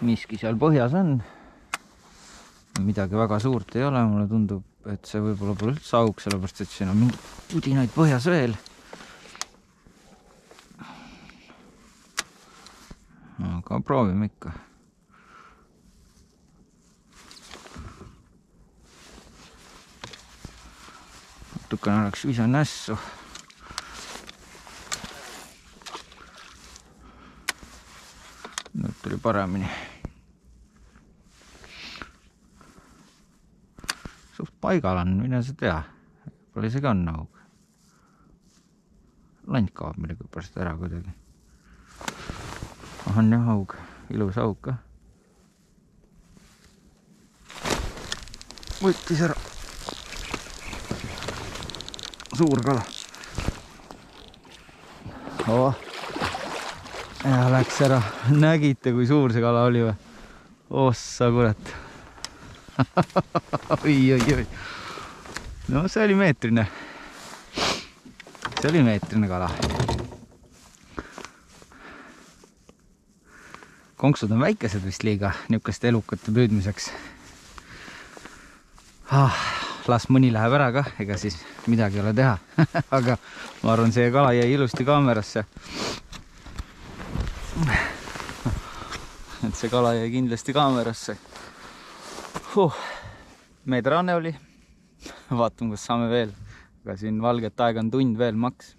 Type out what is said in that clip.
miski seal põhjas on. Midagi väga suurt ei ole, mulle tundub, et see võib-olla pole üldse auk, sellepärast et siin on mingi pudinaid põhjas veel. Aga proovime ikka. Natukene oleks visan nässu. Nüüd tuli paremini. Suht paigal on, mine sa tea. Pole isegi on aug. Lant kaob midagi pärast ära kuidagi. On jah aug, ilus aug ka. Võttis ära. Suur kala. Ja läks ära. Nägite, kui suur see kala oli või? Ossa kurat. Oi. No see oli meetrine. See oli meetrine kala. Konksud on väikesed vist liiga niisuguste elukate püüdmiseks. Las mõni läheb ära ka, ega siis midagi ei ole teha. Aga ma arvan, see kala jäi ilusti kaamerasse. Et see kala jäi kindlasti kaamerasse. Meedrane oli. Vaatame, kas saame veel. Aga siin valget aega on tund veel maks.